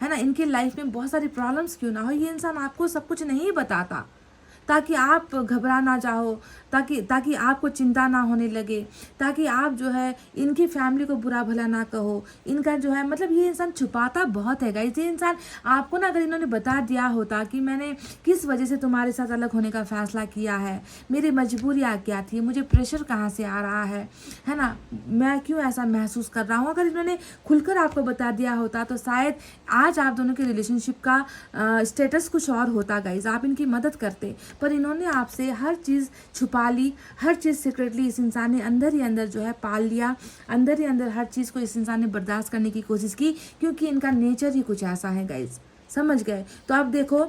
है ना, इनके लाइफ में बहुत सारी प्रॉब्लम्स क्यों ना हो, ये इंसान आपको सब कुछ नहीं बताता ताकि आप घबरा ना जाओ, ताकि आपको चिंता ना होने लगे, ताकि आप जो है इनकी फैमिली को बुरा भला ना कहो। इनका जो है मतलब ये इंसान छुपाता बहुत है गाइस। ये इंसान आपको ना अगर इन्होंने बता दिया होता कि मैंने किस वजह से तुम्हारे साथ अलग होने का फैसला किया है, मेरी मजबूरियाँ क्या थी, मुझे प्रेशर कहाँ से आ रहा है ना, मैं क्यों ऐसा महसूस कर रहा हूँ, अगर इन्होंने खुलकर आपको बता दिया होता तो शायद आज आप दोनों के रिलेशनशिप का स्टेटस कुछ और होता गाइज, आप इनकी मदद करते। पर इन्होंने आपसे हर चीज़ छुपा ली, हर चीज़ सीक्रेटली इस इंसान ने अंदर ही अंदर जो है पाल लिया, अंदर ही अंदर हर चीज़ को इस इंसान ने बर्दाश्त करने की कोशिश की, क्योंकि इनका नेचर ही कुछ ऐसा है गाइज। समझ गए? तो अब देखो,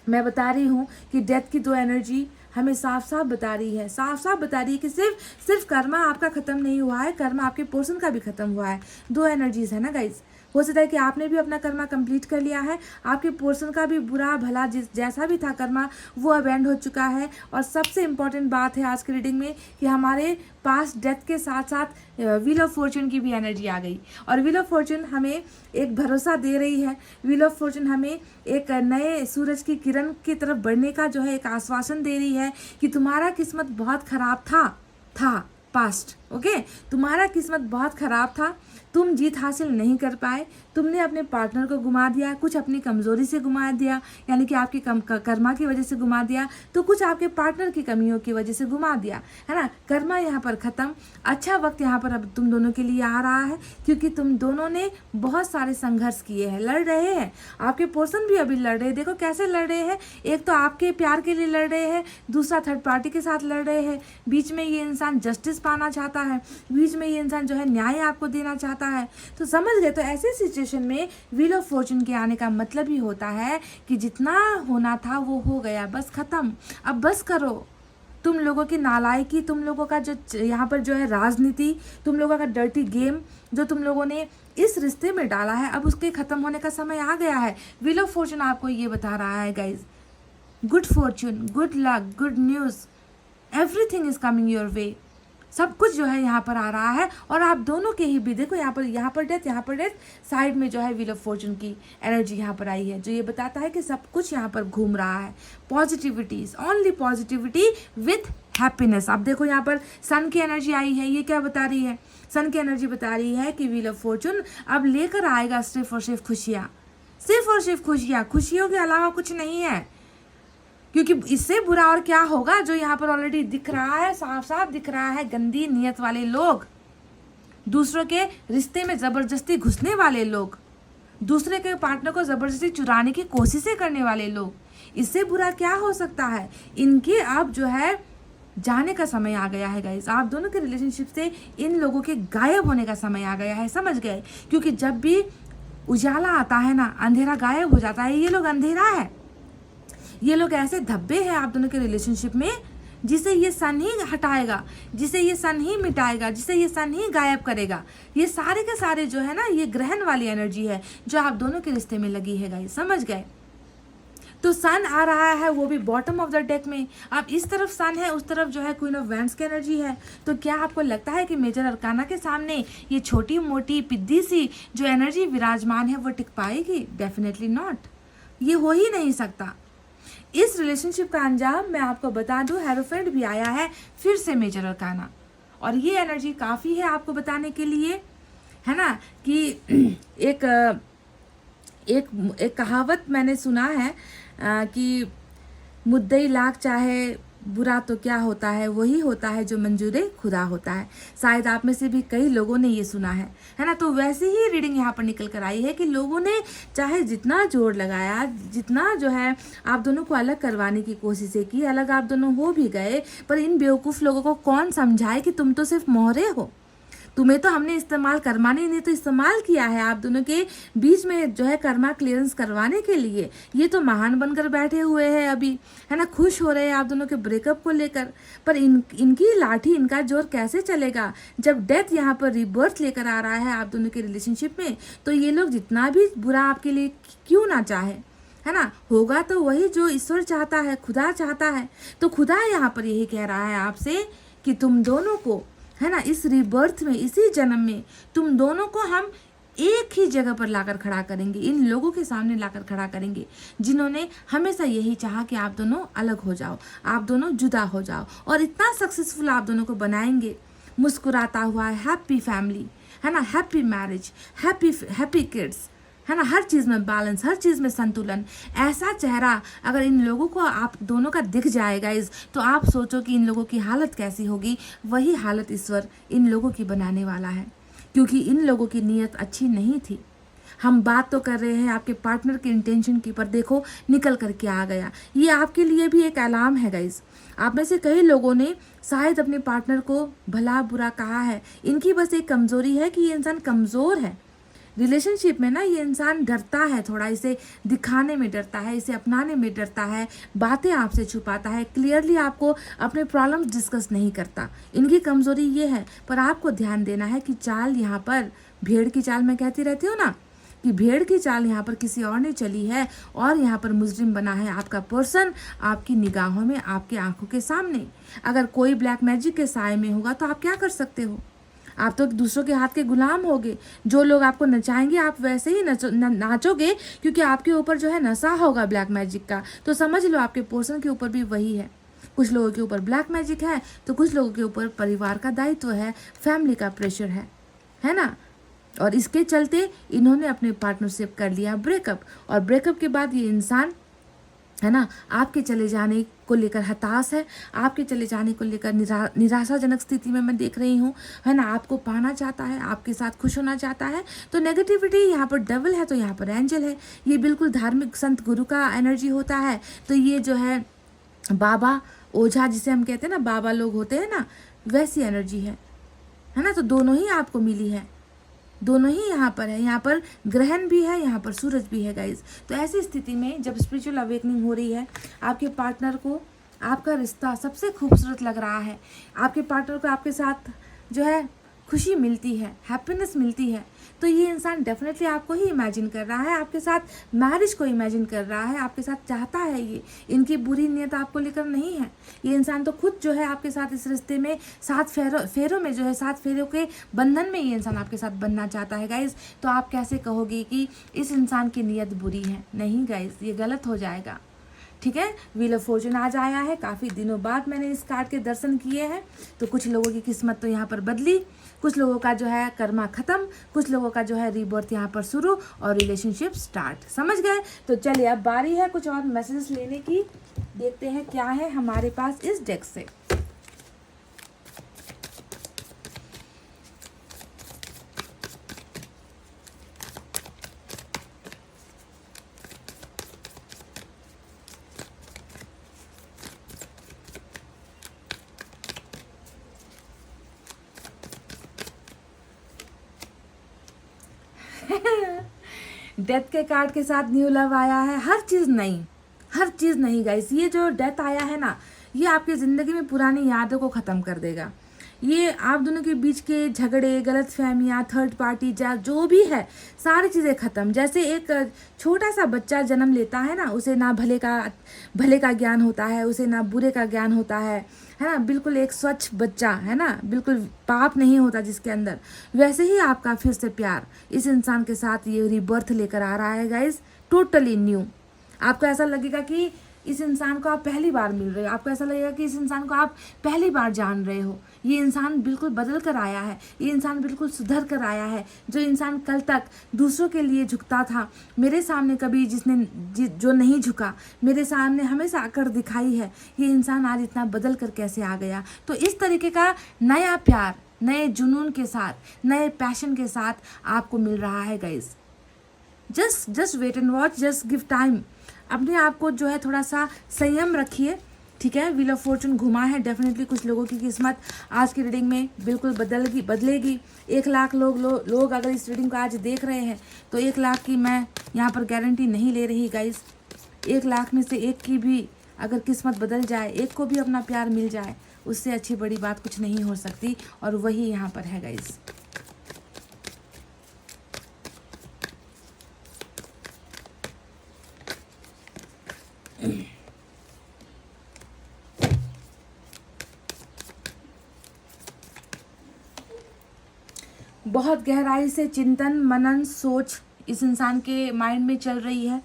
मैं बता रही हूँ कि डेथ की दो एनर्जी हमें साफ साफ बता रही है कि सिर्फ कर्मा आपका ख़त्म नहीं हुआ है, कर्मा आपके पोर्शन का भी ख़त्म हुआ है। दो एनर्जीज है ना गाइज। हो सकता है कि आपने भी अपना कर्मा कंप्लीट कर लिया है, आपके पोर्शन का भी बुरा भला जैसा भी था कर्मा वो अब एंड हो चुका है। और सबसे इम्पॉर्टेंट बात है आज की रीडिंग में कि हमारे पास डेथ के साथ साथ व्हील ऑफ फॉर्चून की भी एनर्जी आ गई, और व्हील ऑफ फॉर्चून हमें एक भरोसा दे रही है। व्हील ऑफ फॉर्चून हमें एक नए सूरज की किरण की तरफ बढ़ने का जो है एक आश्वासन दे रही है कि तुम्हारा किस्मत बहुत खराब था पास्ट, ओके, तुम्हारा किस्मत बहुत खराब था, तुम जीत हासिल नहीं कर पाए, तुमने अपने पार्टनर को घुमा दिया, कुछ अपनी कमज़ोरी से घुमा दिया, यानी कि आपकी कर्मा की वजह से घुमा दिया, तो कुछ आपके पार्टनर की कमियों की वजह से घुमा दिया, है ना। कर्मा यहाँ पर ख़त्म, अच्छा वक्त यहाँ पर अब तुम दोनों के लिए आ रहा है, क्योंकि तुम दोनों ने बहुत सारे संघर्ष किए हैं, लड़ रहे हैं, आपके पोर्शन भी अभी लड़ रहे हैं। देखो कैसे लड़ रहे हैं, एक तो आपके प्यार के लिए लड़ रहे हैं, दूसरा थर्ड पार्टी के साथ लड़ रहे हैं, बीच में ये इंसान जस्टिस पाना चाहता है, बीच में ये इंसान जो है न्याय आपको देना चाहता है। तो समझ गए? तो ऐसे सिचुएशन में व्हील ऑफ फॉर्चून के आने का मतलब ही होता है कि जितना होना था वो हो गया, बस खत्म, अब बस करो। तुम लोगों की नालायकी, तुम लोगों का जो यहाँ पर जो है राजनीति, तुम लोगों का डर्टी गेम जो तुम लोगों ने इस रिश्ते में डाला है, अब उसके खत्म होने का समय आ गया है। व्हील ऑफ फॉर्चून आपको ये बता रहा है guys, good Fortune, good luck, good news, everything is coming your way, सब कुछ जो है यहाँ पर आ रहा है। और आप दोनों के ही भी देखो, यहाँ पर डेथ, साइड में जो है व्हील ऑफ फॉर्चून की एनर्जी यहाँ पर आई है, जो ये बताता है कि सब कुछ यहाँ पर घूम रहा है, positivity, only positivity with happiness. आप देखो यहाँ पर सन की एनर्जी आई है, ये क्या बता रही है? सन की एनर्जी बता रही है कि व्हील ऑफ फॉर्चून अब लेकर आएगा सिर्फ और सिर्फ खुशियाँ, सिर्फ और सिर्फ खुशियाँ, खुशियों के अलावा कुछ नहीं है। क्योंकि इससे बुरा और क्या होगा, जो यहाँ पर ऑलरेडी दिख रहा है, साफ साफ दिख रहा है, गंदी नीयत वाले लोग, दूसरों के रिश्ते में ज़बरदस्ती घुसने वाले लोग, दूसरे के पार्टनर को ज़बरदस्ती चुराने की कोशिशें करने वाले लोग, इससे बुरा क्या हो सकता है? इनके अब जो है जाने का समय आ गया है गाइस। आप दोनों के रिलेशनशिप से इन लोगों के गायब होने का समय आ गया है, समझ गए? क्योंकि जब भी उजाला आता है ना, अंधेरा गायब हो जाता है। ये लोग अंधेरा है, ये लोग ऐसे धब्बे हैं आप दोनों के रिलेशनशिप में, जिसे ये सन ही हटाएगा, जिसे ये सन ही मिटाएगा, जिसे ये सन ही गायब करेगा। ये सारे के सारे जो है ना, ये ग्रहण वाली एनर्जी है जो आप दोनों के रिश्ते में लगी है गाइस, समझ गए? तो सन आ रहा है, वो भी बॉटम ऑफ द डेक में। अब इस तरफ सन है, उस तरफ जो है क्वीन ऑफ वैंड्स की एनर्जी है। तो क्या आपको लगता है कि मेजर अरकाना के सामने ये छोटी मोटी पिद्दी सी जो एनर्जी विराजमान है वो टिक पाएगी? डेफिनेटली नॉट, ये हो ही नहीं सकता। इस रिलेशनशिप का अंजाम मैं आपको बता दूं, हेरोफेंट भी आया है फिर से मेजर अरकाना, और ये एनर्जी काफ़ी है आपको बताने के लिए है ना कि एक एक एक कहावत मैंने सुना है कि मुद्दई लाख चाहे बुरा तो क्या होता है, वही होता है जो मंजूरे खुदा होता है। शायद आप में से भी कई लोगों ने ये सुना है ना। तो वैसे ही रीडिंग यहाँ पर निकल कर आई है कि लोगों ने चाहे जितना जोर लगाया, जितना जो है आप दोनों को अलग करवाने की कोशिशें की, अलग आप दोनों हो भी गए, पर इन बेवकूफ़ लोगों को कौन समझाए कि तुम तो सिर्फ मोहरे हो, तुम्हें तो हमने इस्तेमाल करवाने नहीं तो इस्तेमाल किया है आप दोनों के बीच में जो है कर्मा क्लियरेंस करवाने के लिए। ये तो महान बनकर बैठे हुए हैं अभी, है ना, खुश हो रहे हैं आप दोनों के ब्रेकअप को लेकर। पर इनकी लाठी, इनका जोर कैसे चलेगा जब डेथ यहाँ पर रिबर्थ लेकर आ रहा है आप दोनों के रिलेशनशिप में। तो ये लोग जितना भी बुरा आपके लिए क्यों ना चाहे, है ना, होगा तो वही जो ईश्वर चाहता है, खुदा चाहता है। तो खुदा यहाँ पर यही कह रहा है आपसे कि तुम दोनों को, है ना, इस रिबर्थ में, इसी जन्म में तुम दोनों को हम एक ही जगह पर लाकर खड़ा करेंगे, इन लोगों के सामने लाकर खड़ा करेंगे जिन्होंने हमेशा यही चाहा कि आप दोनों अलग हो जाओ, आप दोनों जुदा हो जाओ, और इतना सक्सेसफुल आप दोनों को बनाएंगे, मुस्कुराता हुआ हैप्पी फैमिली, है ना, हैप्पी मैरिज, हैप्पी किड्स, है ना, हर चीज़ में बैलेंस, हर चीज़ में संतुलन। ऐसा चेहरा अगर इन लोगों को आप दोनों का दिख जाएगा तो आप सोचो कि इन लोगों की हालत कैसी होगी। वही हालत ईश्वर इन लोगों की बनाने वाला है, क्योंकि इन लोगों की नीयत अच्छी नहीं थी। हम बात तो कर रहे हैं आपके पार्टनर की इंटेंशन की, पर देखो निकल कर के आ गया। ये आपके लिए भी एक अलार्म है गाइज। आप में से कई लोगों ने शायद अपने पार्टनर को भला बुरा कहा है। इनकी बस एक कमज़ोरी है कि ये इंसान कमज़ोर है रिलेशनशिप में ना। ये इंसान डरता है थोड़ा, इसे दिखाने में डरता है, इसे अपनाने में डरता है, बातें आपसे छुपाता है, क्लियरली आपको अपने प्रॉब्लम्स डिस्कस नहीं करता। इनकी कमज़ोरी ये है। पर आपको ध्यान देना है कि चाल यहाँ पर भेड़ की चाल मैं कहती रहती हूँ ना, कि भेड़ की चाल यहाँ पर किसी और ने चली है, और यहाँ पर मुजरिम बना है आपका पर्सन, आपकी निगाहों में, आपकी आंखों के सामने। अगर कोई ब्लैक मैजिक के साए में होगा तो आप क्या कर सकते हो? आप तो दूसरों के हाथ के गुलाम होगे। जो लोग आपको नचाएंगे आप वैसे ही नाचोगे, क्योंकि आपके ऊपर जो है नशा होगा ब्लैक मैजिक का। तो समझ लो आपके पर्सन के ऊपर भी वही है। कुछ लोगों के ऊपर ब्लैक मैजिक है तो कुछ लोगों के ऊपर परिवार का दायित्व है, फैमिली का प्रेशर है ना। और इसके चलते इन्होंने अपने पार्टनरशिप कर लिया ब्रेकअप, और ब्रेकअप के बाद ये इंसान, है ना, आपके चले जाने को लेकर हताश है, आपके चले जाने को लेकर निराशाजनक स्थिति में मैं देख रही हूँ, है ना। आपको पाना चाहता है, आपके साथ खुश होना चाहता है। तो नेगेटिविटी यहाँ पर डबल है तो यहाँ पर एंजल है। ये बिल्कुल धार्मिक संत गुरु का एनर्जी होता है। तो ये जो है बाबा ओझा जिसे हम कहते हैं ना, बाबा लोग होते हैं ना, वैसी एनर्जी है ना। तो दोनों ही आपको मिली है, दोनों ही यहाँ पर है। यहाँ पर ग्रहण भी है, यहाँ पर सूरज भी है गाइज। तो ऐसी स्थिति में जब स्पिरिचुअल अवेकनिंग हो रही है, आपके पार्टनर को आपका रिश्ता सबसे खूबसूरत लग रहा है, आपके पार्टनर को आपके साथ जो है खुशी मिलती है, हैप्पीनेस मिलती है, तो ये इंसान डेफिनेटली आपको ही इमेजिन कर रहा है, आपके साथ मैरिज को इमेजिन कर रहा है, आपके साथ चाहता है। ये इनकी बुरी नीयत आपको लेकर नहीं है। ये इंसान तो खुद जो है आपके साथ इस रिश्ते में 7 फेरों में जो है 7 फेरों के बंधन में ये इंसान आपके साथ बनना चाहता है गाइज। तो आप कैसे कहोगे कि इस इंसान की नीयत बुरी है? नहीं गाइज, ये गलत हो जाएगा। ठीक है, व्हील ऑफ फॉर्चून आज आया है। काफ़ी दिनों बाद मैंने इस कार्ड के दर्शन किए हैं। तो कुछ लोगों की किस्मत तो यहाँ पर बदली, कुछ लोगों का जो है कर्मा ख़त्म, कुछ लोगों का जो है रीबर्थ यहाँ पर शुरू और रिलेशनशिप स्टार्ट। समझ गए? तो चलिए अब बारी है कुछ और मैसेजेस लेने की। देखते हैं क्या है हमारे पास इस डेक से। डेथ के कार्ड के साथ न्यू लव आया है। हर चीज़ नहीं गाइस। ये जो डेथ आया है ना, ये आपकी ज़िंदगी में पुरानी यादों को ख़त्म कर देगा। ये आप दोनों के बीच के झगड़े, गलत फहमियाँ, थर्ड पार्टी जो भी है, सारी चीज़ें ख़त्म। जैसे एक छोटा सा बच्चा जन्म लेता है ना, उसे ना भले का ज्ञान होता है, उसे ना बुरे का ज्ञान होता है ना। बिल्कुल एक स्वच्छ बच्चा है ना, बिल्कुल पाप नहीं होता जिसके अंदर। वैसे ही आपका फिर से प्यार इस इंसान के साथ ये रीबर्थ लेकर आ रहा है गाइज, टोटली न्यू। आपको ऐसा लगेगा कि इस इंसान को आप पहली बार मिल रहे हो, आपको ऐसा लगेगा कि इस इंसान को आप पहली बार जान रहे हो। ये इंसान बिल्कुल बदल कर आया है, ये इंसान बिल्कुल सुधर कर आया है। जो इंसान कल तक दूसरों के लिए झुकता था, मेरे सामने कभी जो नहीं झुका, मेरे सामने हमेशा आकर दिखाई है, ये इंसान आज इतना बदल कर कैसे आ गया। तो इस तरीके का नया प्यार नए जुनून के साथ, नए पैशन के साथ आपको मिल रहा है guys. Just wait and watch, just give time. अपने आप को जो है थोड़ा सा संयम रखिए, ठीक है। व्हील ऑफ फॉर्चून घुमा है, डेफिनेटली कुछ लोगों की किस्मत आज की रीडिंग में बिल्कुल बदलेगी। 1 लाख लोग अगर इस रीडिंग को आज देख रहे हैं तो 1 लाख की मैं यहाँ पर गारंटी नहीं ले रही गाइस। 1 लाख में से एक की भी अगर किस्मत बदल जाए, एक को भी अपना प्यार मिल जाए, उससे अच्छी बड़ी बात कुछ नहीं हो सकती। और वही यहाँ पर है गाइस। बहुत गहराई से चिंतन मनन सोच इस इंसान के माइंड में चल रही है।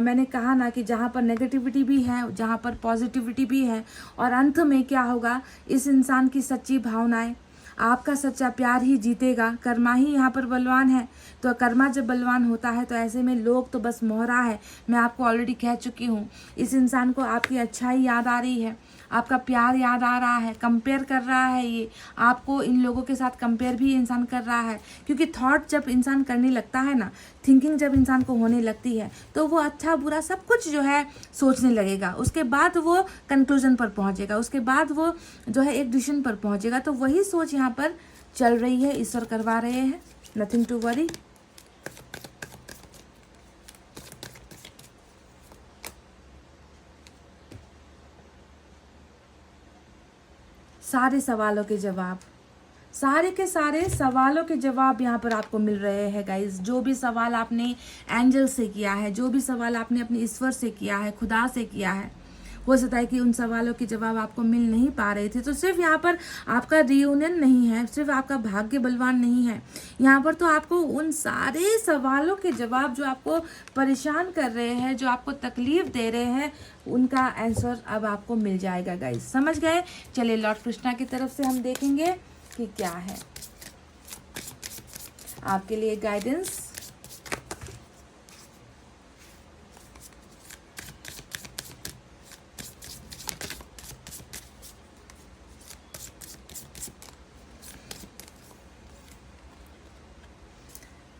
मैंने कहा ना कि जहाँ पर नेगेटिविटी भी है, जहाँ पर पॉजिटिविटी भी है, और अंत में क्या होगा, इस इंसान की सच्ची भावनाएं, आपका सच्चा प्यार ही जीतेगा। कर्मा ही यहाँ पर बलवान है। तो कर्मा जब बलवान होता है तो ऐसे में लोग तो बस मोहरा है। मैं आपको ऑलरेडी कह चुकी हूँ, इस इंसान को आपकी अच्छाई याद आ रही है, आपका प्यार याद आ रहा है, कंपेयर कर रहा है। ये आपको इन लोगों के साथ कंपेयर भी इंसान कर रहा है, क्योंकि थॉट जब इंसान करने लगता है ना, थिंकिंग जब इंसान को होने लगती है, तो वो अच्छा बुरा सब कुछ जो है सोचने लगेगा। उसके बाद वो कंक्लूजन पर पहुंचेगा, उसके बाद वो जो है एक डिसीजन पर पहुंचेगा। तो वही सोच यहाँ पर चल रही है, ईश्वर करवा रहे हैं। Nothing to worry. सारे सवालों के जवाब, सारे के सारे सवालों के जवाब यहाँ पर आपको मिल रहे हैं गाइस। जो भी सवाल आपने एंजल से किया है, जो भी सवाल आपने अपने ईश्वर से किया है, खुदा से किया है, हो सकता है कि उन सवालों के जवाब आपको मिल नहीं पा रहे थे। तो सिर्फ यहाँ पर आपका रियूनियन नहीं है, सिर्फ आपका भाग्य बलवान नहीं है, यहाँ पर तो आपको उन सारे सवालों के जवाब जो आपको परेशान कर रहे हैं, जो आपको तकलीफ दे रहे हैं, उनका आंसर अब आपको मिल जाएगा गाइस। समझ गए? चलिए लॉर्ड कृष्णा की तरफ से हम देखेंगे कि क्या है आपके लिए गाइडेंस।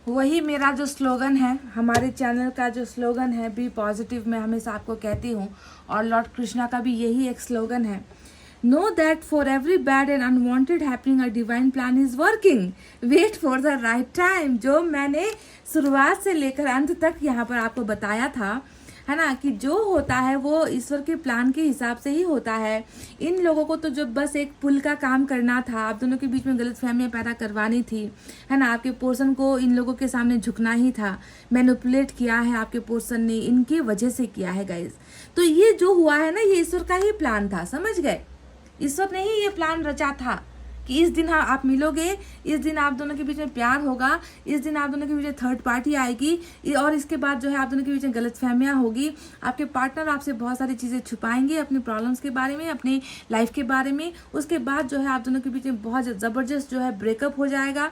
वही मेरा जो स्लोगन है, हमारे चैनल का जो स्लोगन है, बी पॉजिटिव, मैं हमेशा आपको कहती हूँ, और लॉर्ड कृष्णा का भी यही एक स्लोगन है, know that for every bad and unwanted happening a divine plan is working, wait for the right time. जो मैंने शुरुआत से लेकर अंत तक यहाँ पर आपको बताया था, है ना, कि जो होता है वो ईश्वर के प्लान के हिसाब से ही होता है। इन लोगों को तो जब बस एक पुल का काम करना था, आप दोनों के बीच में गलतफहमियां पैदा करवानी थी, है ना, आपके पोर्सन को इन लोगों के सामने झुकना ही था। मैनिपुलेट किया है आपके पोर्सन ने, इनकी वजह से किया है गाइज। तो ये जो हुआ है ना, ये ईश्वर का ही प्लान था, समझ गए? ईश्वर ने ही ये प्लान रचा था कि इस दिन आप मिलोगे, इस दिन आप दोनों के बीच में प्यार होगा, इस दिन आप दोनों के बीच में थर्ड पार्टी आएगी, और इसके बाद जो है आप दोनों के बीच में गलतफहमियां होगी। आपके पार्टनर आपसे बहुत सारी चीज़ें छुपाएंगे, अपनी प्रॉब्लम्स के बारे में, अपनी लाइफ के बारे में। उसके बाद जो है आप दोनों के बीच में बहुत ज़बरदस्त जो है ब्रेकअप हो जाएगा।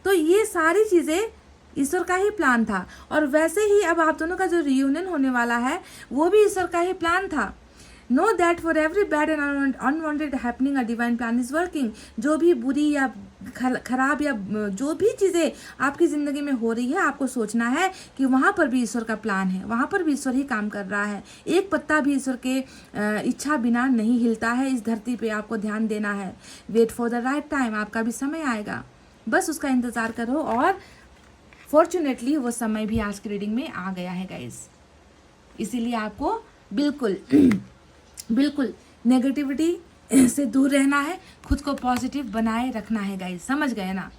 तो ये सारी चीज़ें ईश्वर का ही प्लान था। और वैसे ही अब आप दोनों का जो रियूनियन होने वाला है, वो भी ईश्वर का ही प्लान था। No that for every bad and unwanted happening a divine plan is working. जो भी बुरी या खराब या जो भी चीज़ें आपकी ज़िंदगी में हो रही है, आपको सोचना है कि वहाँ पर भी ईश्वर का प्लान है, वहाँ पर भी ईश्वर ही काम कर रहा है। एक पत्ता भी ईश्वर के इच्छा बिना नहीं हिलता है इस धरती पे, आपको ध्यान देना है। Wait for the right time, आपका भी समय आएगा, बस उसका इंतज़ार करो। और फॉर्चुनेटली वो समय भी आज की रीडिंग में आ गया है गाइस। इसीलिए आपको बिल्कुल नेगेटिविटी से दूर रहना है, खुद को पॉजिटिव बनाए रखना है गाइस। समझ गए ना?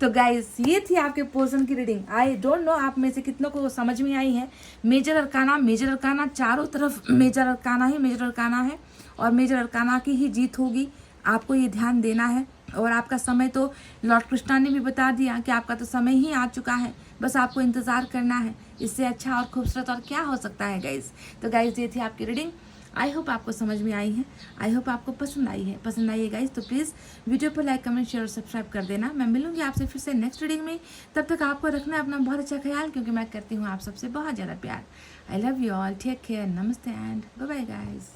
तो गाइस ये थी आपके पोर्शन की रीडिंग। आई डोंट नो आप में से कितनों को समझ में आई है। मेजर अरकाना चारों तरफ मेजर अरकाना है, और मेजर अरकाना की ही जीत होगी, आपको ये ध्यान देना है। और आपका समय तो लॉर्ड कृष्णा ने भी बता दिया कि आपका तो समय ही आ चुका है, बस आपको इंतज़ार करना है। इससे अच्छा और खूबसूरत और क्या हो सकता है गाइस। तो गाइस ये थी आपकी रीडिंग। आई होप आपको समझ में आई है, आई होप आपको पसंद आई है गाइस। तो प्लीज़ वीडियो पर लाइक कमेंट शेयर और सब्सक्राइब कर देना। मैं मिलूंगी आपसे फिर से नेक्स्ट रीडिंग में। तब तक आपको रखना है अपना बहुत अच्छा ख्याल, क्योंकि मैं करती हूँ आप सबसे बहुत ज़्यादा प्यार। I love you all, take care, नमस्ते एंड बाय बाय गाइस।